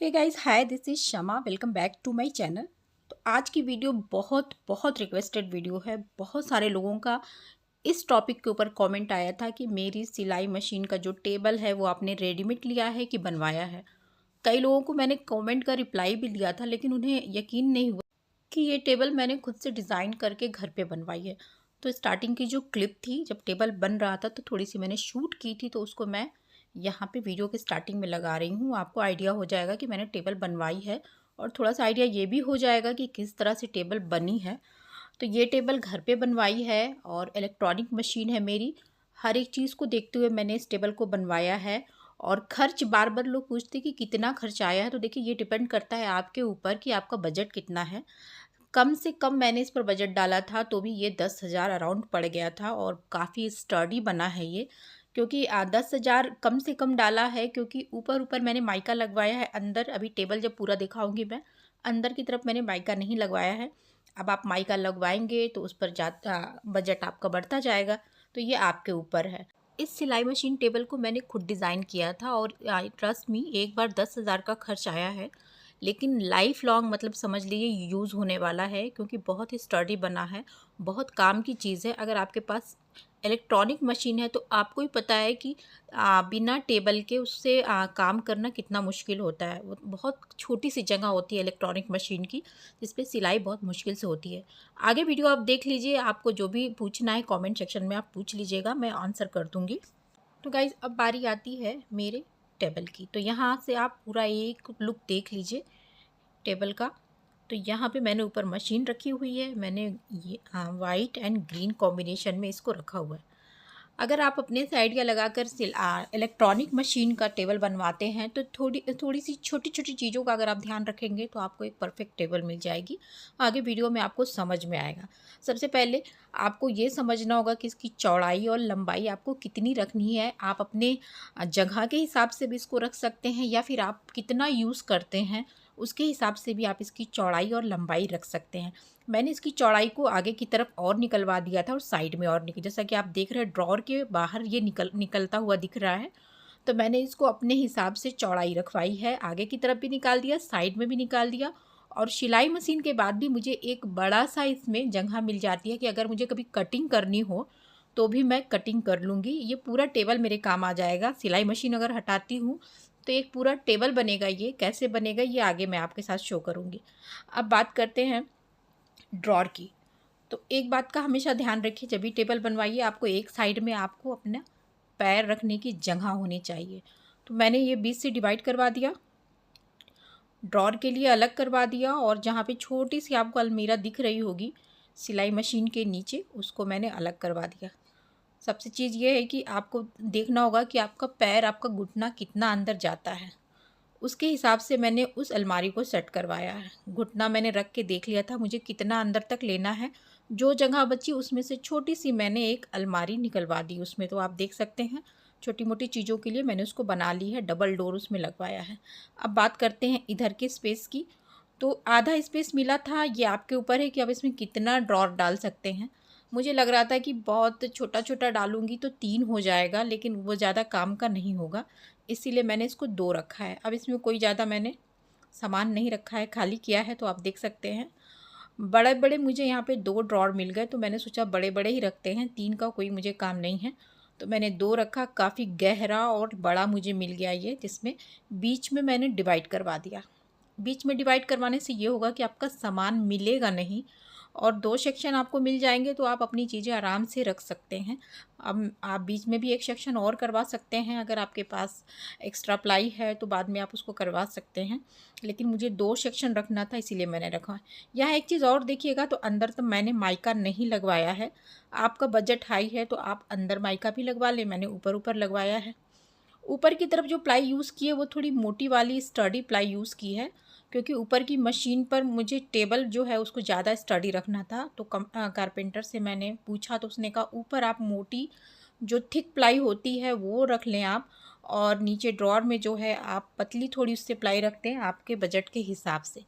Hey guys, hi, this is Shama. Welcome back to my channel. तो आज की video बहुत बहुत रिक्वेस्टेड वीडियो है। बहुत सारे लोगों का इस टॉपिक के ऊपर कमेंट आया था कि मेरी सिलाई मशीन का जो टेबल है वो आपने रेडीमेड लिया है कि बनवाया है। कई लोगों को मैंने कमेंट का रिप्लाई भी दिया था, लेकिन उन्हें यकीन नहीं हुआ कि ये टेबल मैंने खुद से डिज़ाइन करके घर पे बनवाई है। तो स्टार्टिंग की जो क्लिप थी, जब टेबल बन रहा था तो थोड़ी सी मैंने शूट की थी, तो उसको मैं यहाँ पे वीडियो के स्टार्टिंग में लगा रही हूँ। आपको आइडिया हो जाएगा कि मैंने टेबल बनवाई है, और थोड़ा सा आइडिया ये भी हो जाएगा कि किस तरह से टेबल बनी है। तो ये टेबल घर पे बनवाई है और इलेक्ट्रॉनिक मशीन है मेरी। हर एक चीज़ को देखते हुए मैंने इस टेबल को बनवाया है। और खर्च, बार बार लोग पूछते कि कितना खर्च आया है, तो देखिए ये डिपेंड करता है आपके ऊपर कि आपका बजट कितना है। कम से कम मैंने इस पर बजट डाला था तो भी ये 10,000 अराउंड पड़ गया था, और काफ़ी स्टर्डी बना है ये। क्योंकि 10,000 कम से कम डाला है क्योंकि ऊपर ऊपर मैंने माइका लगवाया है। अंदर अभी टेबल जब पूरा दिखाऊंगी मैं, अंदर की तरफ मैंने माइका नहीं लगवाया है। अब आप माइका लगवाएंगे तो उस पर बजट आपका बढ़ता जाएगा। तो ये आपके ऊपर है। इस सिलाई मशीन टेबल को मैंने खुद डिज़ाइन किया था, और ट्रस्ट मी, एक बार 10,000 का खर्च आया है, लेकिन लाइफ लॉन्ग, मतलब समझ लीजिए, यूज़ होने वाला है, क्योंकि बहुत ही स्टर्डी बना है। बहुत काम की चीज़ है। अगर आपके पास इलेक्ट्रॉनिक मशीन है तो आपको ही पता है कि बिना टेबल के उससे काम करना कितना मुश्किल होता है। वो बहुत छोटी सी जगह होती है इलेक्ट्रॉनिक मशीन की, जिस पे सिलाई बहुत मुश्किल से होती है। आगे वीडियो आप देख लीजिए, आपको जो भी पूछना है कमेंट सेक्शन में आप पूछ लीजिएगा, मैं आंसर कर दूँगी। तो गाइज़, अब बारी आती है मेरे टेबल की। तो यहाँ से आप पूरा एक लुक देख लीजिए टेबल का। तो यहाँ पे मैंने ऊपर मशीन रखी हुई है। मैंने ये वाइट एंड ग्रीन कॉम्बिनेशन में इसको रखा हुआ है। अगर आप अपने से आइडिया लगाकर इलेक्ट्रॉनिक मशीन का टेबल बनवाते हैं तो थोड़ी थोड़ी सी छोटी छोटी चीज़ों का अगर आप ध्यान रखेंगे तो आपको एक परफेक्ट टेबल मिल जाएगी। आगे वीडियो में आपको समझ में आएगा। सबसे पहले आपको ये समझना होगा कि इसकी चौड़ाई और लंबाई आपको कितनी रखनी है। आप अपने जगह के हिसाब से भी इसको रख सकते हैं, या फिर आप कितना यूज़ करते हैं उसके हिसाब से भी आप इसकी चौड़ाई और लंबाई रख सकते हैं। मैंने इसकी चौड़ाई को आगे की तरफ और निकलवा दिया था, और साइड में और जैसा कि आप देख रहे हैं ड्रॉअर के बाहर ये निकलता हुआ दिख रहा है। तो मैंने इसको अपने हिसाब से चौड़ाई रखवाई है। आगे की तरफ भी निकाल दिया, साइड में भी निकाल दिया। और सिलाई मशीन के बाद भी मुझे एक बड़ा सा इसमें जगह मिल जाती है कि अगर मुझे कभी कटिंग करनी हो तो भी मैं कटिंग कर लूँगी। ये पूरा टेबल मेरे काम आ जाएगा। सिलाई मशीन अगर हटाती हूँ तो एक पूरा टेबल बनेगा। ये कैसे बनेगा ये आगे मैं आपके साथ शो करूँगी। अब बात करते हैं ड्रॉअर की। तो एक बात का हमेशा ध्यान रखिए, जब भी टेबल बनवाइए आपको एक साइड में आपको अपना पैर रखने की जगह होनी चाहिए। तो मैंने ये बीच से डिवाइड करवा दिया, ड्रॉअर के लिए अलग करवा दिया, और जहाँ पे छोटी सी आपको अलमीरा दिख रही होगी सिलाई मशीन के नीचे, उसको मैंने अलग करवा दिया। सबसे चीज़ ये है कि आपको देखना होगा कि आपका पैर, आपका घुटना कितना अंदर जाता है। उसके हिसाब से मैंने उस अलमारी को सेट करवाया है। घुटना मैंने रख के देख लिया था मुझे कितना अंदर तक लेना है। जो जगह बची उसमें से छोटी सी मैंने एक अलमारी निकलवा दी उसमें। तो आप देख सकते हैं छोटी मोटी चीज़ों के लिए मैंने उसको बना ली है, डबल डोर उसमें लगवाया है। अब बात करते हैं इधर के स्पेस की। तो आधा स्पेस मिला था, ये आपके ऊपर है कि आप इसमें कितना ड्रॉर डाल सकते हैं। मुझे लग रहा था कि बहुत छोटा छोटा डालूंगी तो 3 हो जाएगा, लेकिन वो ज़्यादा काम का नहीं होगा, इसीलिए मैंने इसको 2 रखा है। अब इसमें कोई ज़्यादा मैंने सामान नहीं रखा है, खाली किया है। तो आप देख सकते हैं बड़े बड़े मुझे यहाँ पे 2 ड्रॉर मिल गए, तो मैंने सोचा बड़े बड़े ही रखते हैं, 3 का कोई मुझे काम नहीं है। तो मैंने 2 रखा। काफ़ी गहरा और बड़ा मुझे मिल गया ये, जिसमें बीच में मैंने डिवाइड करवा दिया। बीच में डिवाइड करवाने से ये होगा कि आपका सामान मिलेगा नहीं, और 2 सेक्शन आपको मिल जाएंगे तो आप अपनी चीज़ें आराम से रख सकते हैं। अब आप बीच में भी एक सेक्शन और करवा सकते हैं, अगर आपके पास एक्स्ट्रा प्लाई है तो बाद में आप उसको करवा सकते हैं, लेकिन मुझे 2 सेक्शन रखना था इसीलिए मैंने रखा। यहाँ एक चीज़ और देखिएगा, तो अंदर तो मैंने माइका नहीं लगवाया है। आपका बजट हाई है तो आप अंदर माइका भी लगवा लें, मैंने ऊपर ऊपर लगवाया है। ऊपर की तरफ जो प्लाई यूज़ की है वो थोड़ी मोटी वाली स्टडी प्लाई यूज़ की है, क्योंकि ऊपर की मशीन पर मुझे टेबल जो है उसको ज़्यादा स्टडी रखना था। तो कारपेंटर से मैंने पूछा तो उसने कहा ऊपर आप मोटी जो थिक प्लाई होती है वो रख लें आप, और नीचे ड्रॉअर में जो है आप पतली थोड़ी उससे प्लाई रखते हैं, आपके बजट के हिसाब से।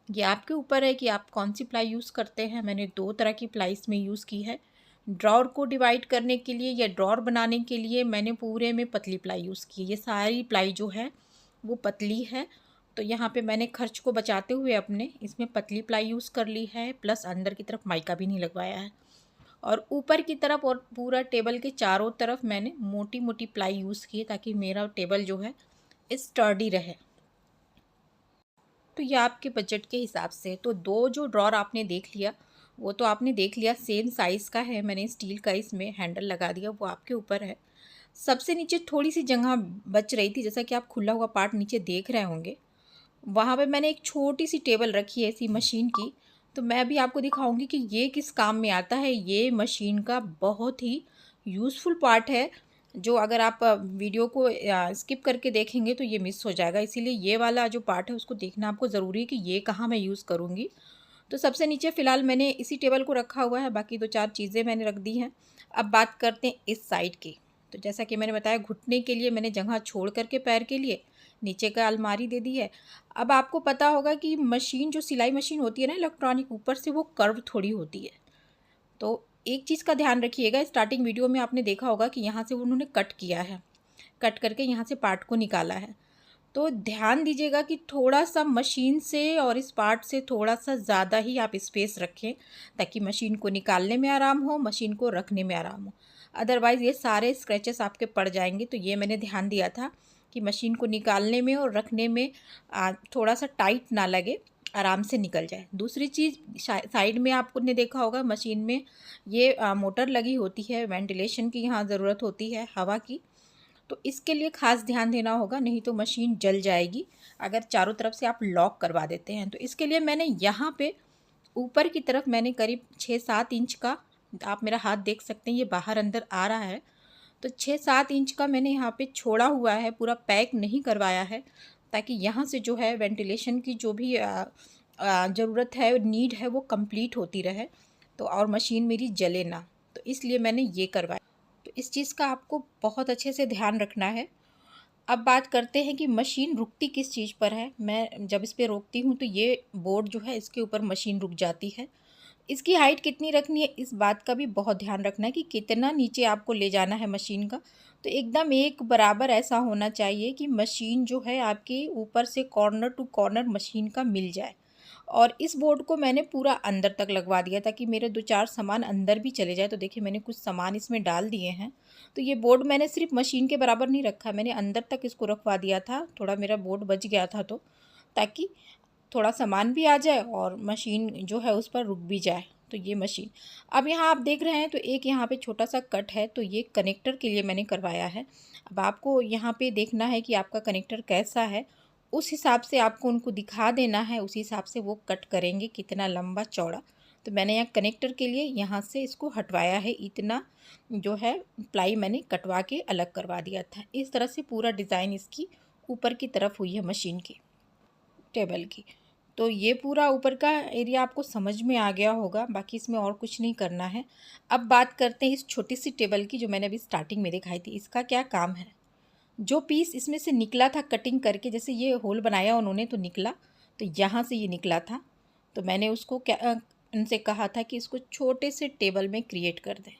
ये आपके ऊपर है कि आप कौन सी प्लाई यूज़ करते हैं। मैंने 2 तरह की प्लाई इसमें यूज़ की है। ड्रॉअर को डिवाइड करने के लिए या ड्रॉअर बनाने के लिए मैंने पूरे में पतली प्लाई यूज़ की है। ये सारी प्लाई जो है वो पतली है। तो यहाँ पे मैंने खर्च को बचाते हुए अपने इसमें पतली प्लाई यूज़ कर ली है, प्लस अंदर की तरफ माइका भी नहीं लगवाया है। और ऊपर की तरफ और पूरा टेबल के चारों तरफ मैंने मोटी मोटी प्लाई यूज़ की है ताकि मेरा टेबल जो है स्टर्डी रहे। तो ये आपके बजट के हिसाब से। तो दो जो ड्रॉर आपने देख लिया वो तो आपने देख लिया, सेम साइज़ का है, मैंने स्टील का इसमें हैंडल लगा दिया, वो आपके ऊपर है। सबसे नीचे थोड़ी सी जगह बच रही थी, जैसा कि आप खुला हुआ पार्ट नीचे देख रहे होंगे, वहाँ पे मैंने एक छोटी सी टेबल रखी है इसी मशीन की। तो मैं अभी आपको दिखाऊंगी कि ये किस काम में आता है। ये मशीन का बहुत ही यूज़फुल पार्ट है, जो अगर आप वीडियो को स्किप करके देखेंगे तो ये मिस हो जाएगा। इसीलिए ये वाला जो पार्ट है उसको देखना आपको ज़रूरी है कि ये कहाँ मैं यूज़ करूँगी। तो सबसे नीचे फ़िलहाल मैंने इसी टेबल को रखा हुआ है, बाकी 2-4 चीज़ें मैंने रख दी हैं। अब बात करते हैं इस साइड की। तो जैसा कि मैंने बताया, घुटने के लिए मैंने जगह छोड़ करके पैर के लिए नीचे का अलमारी दे दी है। अब आपको पता होगा कि मशीन जो सिलाई मशीन होती है ना इलेक्ट्रॉनिक, ऊपर से वो कर्व थोड़ी होती है। तो एक चीज़ का ध्यान रखिएगा, स्टार्टिंग वीडियो में आपने देखा होगा कि यहाँ से उन्होंने कट किया है, कट करके यहाँ से पार्ट को निकाला है। तो ध्यान दीजिएगा कि थोड़ा-सा मशीन से और इस पार्ट से थोड़ा-सा ज़्यादा ही आप स्पेस रखें, ताकि मशीन को निकालने में आराम हो, मशीन को रखने में आराम हो। अदरवाइज़ ये सारे स्क्रैचेस आपके पड़ जाएँगे। तो ये मैंने ध्यान दिया था कि मशीन को निकालने में और रखने में थोड़ा-सा टाइट ना लगे, आराम से निकल जाए। दूसरी चीज़, साइड में आपने देखा होगा मशीन में ये मोटर लगी होती है, वेंटिलेशन की यहाँ ज़रूरत होती है, हवा की। तो इसके लिए ख़ास ध्यान देना होगा, नहीं तो मशीन जल जाएगी अगर चारों तरफ से आप लॉक करवा देते हैं। तो इसके लिए मैंने यहाँ पे ऊपर की तरफ मैंने करीब 6-7 इंच का, आप मेरा हाथ देख सकते हैं, ये बाहर अंदर आ रहा है, तो 6-7 इंच का मैंने यहाँ पे छोड़ा हुआ है, पूरा पैक नहीं करवाया है, ताकि यहाँ से जो है वेंटिलेशन की जो भी ज़रूरत है, नीड है, वो कंप्लीट होती रहे, तो और मशीन मेरी जले ना। तो इसलिए मैंने ये करवाया। तो इस चीज़ का आपको बहुत अच्छे से ध्यान रखना है। अब बात करते हैं कि मशीन रुकती किस चीज़ पर है। मैं जब इस पे रोकती हूँ तो ये बोर्ड जो है इसके ऊपर मशीन रुक जाती है। इसकी हाइट कितनी रखनी है, इस बात का भी बहुत ध्यान रखना है कि कितना नीचे आपको ले जाना है मशीन का। तो एकदम एक बराबर ऐसा होना चाहिए कि मशीन जो है आपके ऊपर से कॉर्नर टू कॉर्नर मशीन का मिल जाए। और इस बोर्ड को मैंने पूरा अंदर तक लगवा दिया ताकि मेरे 2-4 सामान अंदर भी चले जाए। तो देखिए मैंने कुछ सामान इसमें डाल दिए हैं। तो ये बोर्ड मैंने सिर्फ मशीन के बराबर नहीं रखा, मैंने अंदर तक इसको रखवा दिया था। थोड़ा मेरा बोर्ड बच गया था, तो ताकि थोड़ा सामान भी आ जाए और मशीन जो है उस पर रुक भी जाए। तो ये मशीन, अब यहाँ आप देख रहे हैं तो एक यहाँ पे छोटा सा कट है, तो ये कनेक्टर के लिए मैंने करवाया है। अब आपको यहाँ पे देखना है कि आपका कनेक्टर कैसा है, उस हिसाब से आपको उनको दिखा देना है, उसी हिसाब से वो कट करेंगे कितना लंबा चौड़ा। तो मैंने यहाँ कनेक्टर के लिए यहाँ से इसको हटवाया है, इतना जो है प्लाई मैंने कटवा के अलग करवा दिया था। इस तरह से पूरा डिज़ाइन इसकी ऊपर की तरफ हुई है मशीन की, टेबल की। तो ये पूरा ऊपर का एरिया आपको समझ में आ गया होगा, बाकी इसमें और कुछ नहीं करना है। अब बात करते हैं इस छोटी सी टेबल की, जो मैंने अभी स्टार्टिंग में दिखाई थी। इसका क्या काम है, जो पीस इसमें से निकला था कटिंग करके, जैसे ये होल बनाया उन्होंने तो निकला, तो यहाँ से ये निकला था, तो मैंने उसको क्या उनसे कहा था कि इसको छोटे से टेबल में क्रिएट कर दें।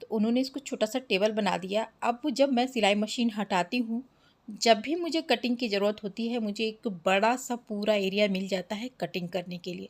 तो उन्होंने इसको छोटा सा टेबल बना दिया। अब जब मैं सिलाई मशीन हटाती हूँ, जब भी मुझे कटिंग की ज़रूरत होती है, मुझे एक बड़ा सा पूरा एरिया मिल जाता है कटिंग करने के लिए।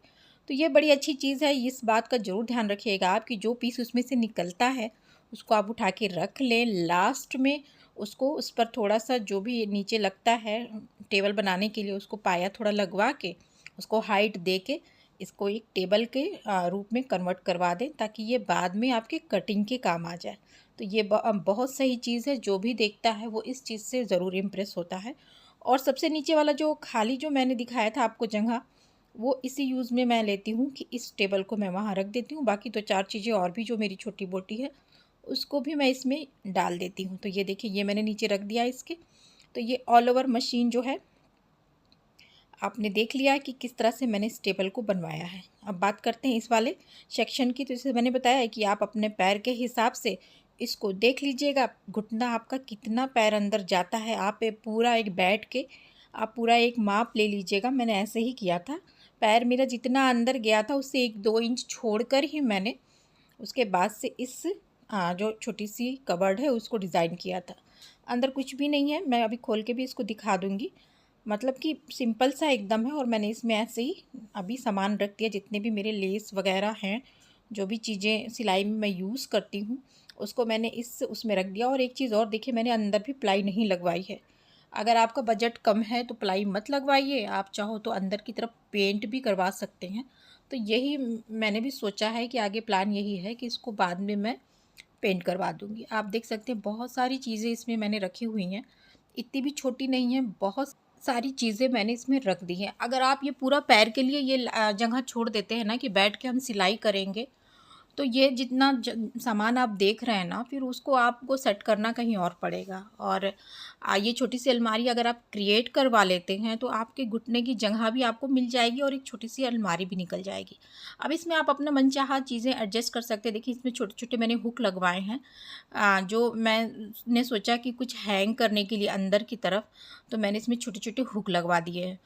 तो ये बड़ी अच्छी चीज़ है। इस बात का ज़रूर ध्यान रखिएगा आप कि जो पीस उसमें से निकलता है उसको आप उठा के रख लें। लास्ट में उसको उस पर थोड़ा सा जो भी नीचे लगता है टेबल बनाने के लिए, उसको पाया थोड़ा लगवा के, उसको हाइट दे के इसको एक टेबल के रूप में कन्वर्ट करवा दें, ताकि ये बाद में आपके कटिंग के काम आ जाए। तो ये बहुत सही चीज़ है, जो भी देखता है वो इस चीज़ से ज़रूर इम्प्रेस होता है। और सबसे नीचे वाला जो खाली जो मैंने दिखाया था आपको जगह, वो इसी यूज़ में मैं लेती हूँ कि इस टेबल को मैं वहाँ रख देती हूँ। बाकी 2-4 चीज़ें और भी जो मेरी छोटी मोटी है उसको भी मैं इसमें डाल देती हूँ। तो ये देखिए, ये मैंने नीचे रख दिया इसके। तो ये ऑल ओवर मशीन जो है आपने देख लिया कि किस तरह से मैंने इस टेबल को बनवाया है। अब बात करते हैं इस वाले सेक्शन की। तो जैसे मैंने बताया है कि आप अपने पैर के हिसाब से इसको देख लीजिएगा, घुटना आपका कितना पैर अंदर जाता है। आप पूरा एक बैठ के आप पूरा एक माप ले लीजिएगा। मैंने ऐसे ही किया था, पैर मेरा जितना अंदर गया था उससे 1-2 इंच छोड़कर ही मैंने उसके बाद से इस जो छोटी सी कबर्ड है उसको डिज़ाइन किया था। अंदर कुछ भी नहीं है, मैं अभी खोल के भी इसको दिखा दूँगी। मतलब कि सिंपल सा एकदम है। और मैंने इसमें ऐसे ही अभी सामान रख दिया, जितने भी मेरे लेस वगैरह हैं, जो भी चीज़ें सिलाई में मैं यूज़ करती हूँ, उसको मैंने उसमें रख दिया। और एक चीज़ और देखिए, मैंने अंदर भी प्लाई नहीं लगवाई है। अगर आपका बजट कम है तो प्लाई मत लगवाइए, आप चाहो तो अंदर की तरफ पेंट भी करवा सकते हैं। तो यही मैंने भी सोचा है कि आगे प्लान यही है कि इसको बाद में मैं पेंट करवा दूँगी। आप देख सकते हैं बहुत सारी चीज़ें इसमें मैंने रखी हुई हैं, इतनी भी छोटी नहीं है, बहुत सारी चीज़ें मैंने इसमें रख दी हैं। अगर आप ये पूरा पैर के लिए ये जगह छोड़ देते हैं ना कि बैठ के हम सिलाई करेंगे, तो ये जितना सामान आप देख रहे हैं ना, फिर उसको आपको सेट करना कहीं और पड़ेगा। और ये छोटी सी अलमारी अगर आप क्रिएट करवा लेते हैं तो आपके घुटने की जगह भी आपको मिल जाएगी और एक छोटी सी अलमारी भी निकल जाएगी। अब इसमें आप अपना मनचाहा चीज़ें एडजस्ट कर सकते हैं। देखिए, इसमें छोटे छोटे मैंने हुक लगवाए हैं, जो मैंने सोचा कि कुछ हैंग करने के लिए अंदर की तरफ, तो मैंने इसमें छोटे छोटे हुक लगवा दिए हैं।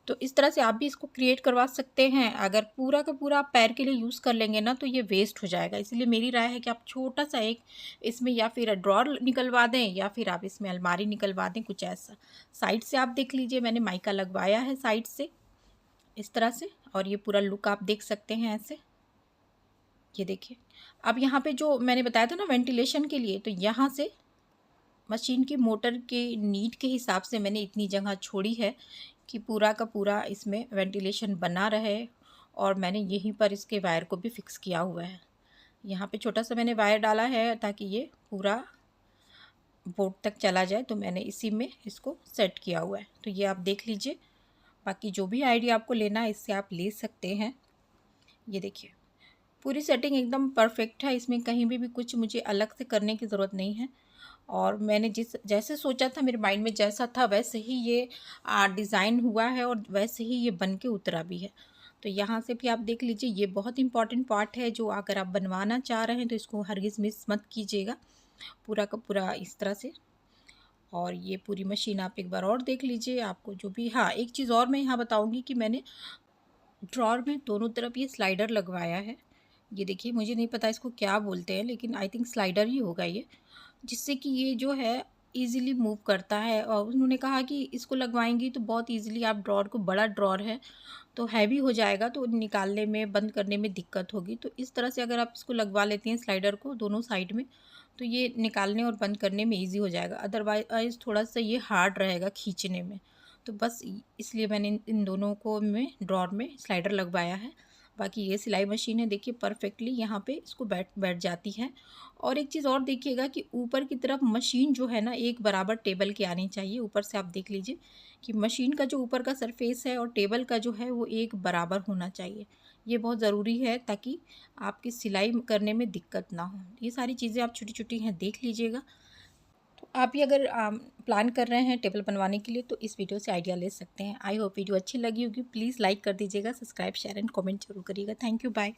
तो इस तरह से आप भी इसको क्रिएट करवा सकते हैं। अगर पूरा का पूरा आप पैर के लिए यूज़ कर लेंगे ना, तो ये वेस्ट हो जाएगा। इसलिए मेरी राय है कि आप छोटा सा एक इसमें या फिर ड्रॉर निकलवा दें या फिर आप इसमें अलमारी निकलवा दें, कुछ ऐसा। साइड से आप देख लीजिए, मैंने माइका लगवाया है साइड से इस तरह से। और ये पूरा लुक आप देख सकते हैं ऐसे। ये देखिए, अब यहाँ पे जो मैंने बताया था ना वेंटिलेशन के लिए, तो यहाँ से मशीन की मोटर के नीड के हिसाब से मैंने इतनी जगह छोड़ी है कि पूरा का पूरा इसमें वेंटिलेशन बना रहे। और मैंने यहीं पर इसके वायर को भी फिक्स किया हुआ है। यहाँ पे छोटा सा मैंने वायर डाला है ताकि ये पूरा बोर्ड तक चला जाए, तो मैंने इसी में इसको सेट किया हुआ है। तो ये आप देख लीजिए। बाकी जो भी आइडिया आपको लेना है इससे आप ले सकते हैं। ये देखिए, पूरी सेटिंग एकदम परफेक्ट है, इसमें कहीं भी कुछ मुझे अलग से करने की ज़रूरत नहीं है। और मैंने जैसे सोचा था, मेरे माइंड में जैसा था वैसे ही ये डिज़ाइन हुआ है और वैसे ही ये बन के उतरा भी है। तो यहाँ से भी आप देख लीजिए, ये बहुत इंपॉर्टेंट पार्ट है जो अगर आप बनवाना चाह रहे हैं तो इसको हरगिज़ मिस मत कीजिएगा, पूरा का पूरा इस तरह से। और ये पूरी मशीन आप एक बार और देख लीजिए, आपको जो भी, हाँ एक चीज़ और मैं यहाँ बताऊँगी कि मैंने ड्रॉर में दोनों तरफ ये स्लाइडर लगवाया है। ये देखिए, मुझे नहीं पता इसको क्या बोलते हैं, लेकिन आई थिंक स्लाइडर ही होगा ये, जिससे कि ये जो है इजीली मूव करता है। और उन्होंने कहा कि इसको लगवाएंगी तो बहुत इजीली आप ड्रॉर को, बड़ा ड्रॉर है तो हैवी हो जाएगा, तो निकालने में बंद करने में दिक्कत होगी। तो इस तरह से अगर आप इसको लगवा लेती हैं स्लाइडर को दोनों साइड में, तो ये निकालने और बंद करने में ईजी हो जाएगा। अदरवाइज थोड़ा सा ये हार्ड रहेगा खींचने में। तो बस इसलिए मैंने इन दोनों को में ड्रॉर में स्लाइडर लगवाया है। बाकी ये सिलाई मशीन है, देखिए परफेक्टली यहाँ पे इसको बैठ बैठ जाती है। और एक चीज़ और देखिएगा कि ऊपर की तरफ मशीन जो है ना, एक बराबर टेबल के आनी चाहिए। ऊपर से आप देख लीजिए कि मशीन का जो ऊपर का सरफेस है और टेबल का जो है वो एक बराबर होना चाहिए। ये बहुत ज़रूरी है ताकि आपकी सिलाई करने में दिक्कत ना हो। ये सारी चीज़ें आप छोटी छोटी हैं देख लीजिएगा। तो आप भी अगर प्लान कर रहे हैं टेबल बनवाने के लिए तो इस वीडियो से आइडिया ले सकते हैं। आई होप वीडियो अच्छी लगी होगी। प्लीज़ लाइक कर दीजिएगा, सब्सक्राइब शेयर एंड कमेंट जरूर करिएगा। Thank you, bye.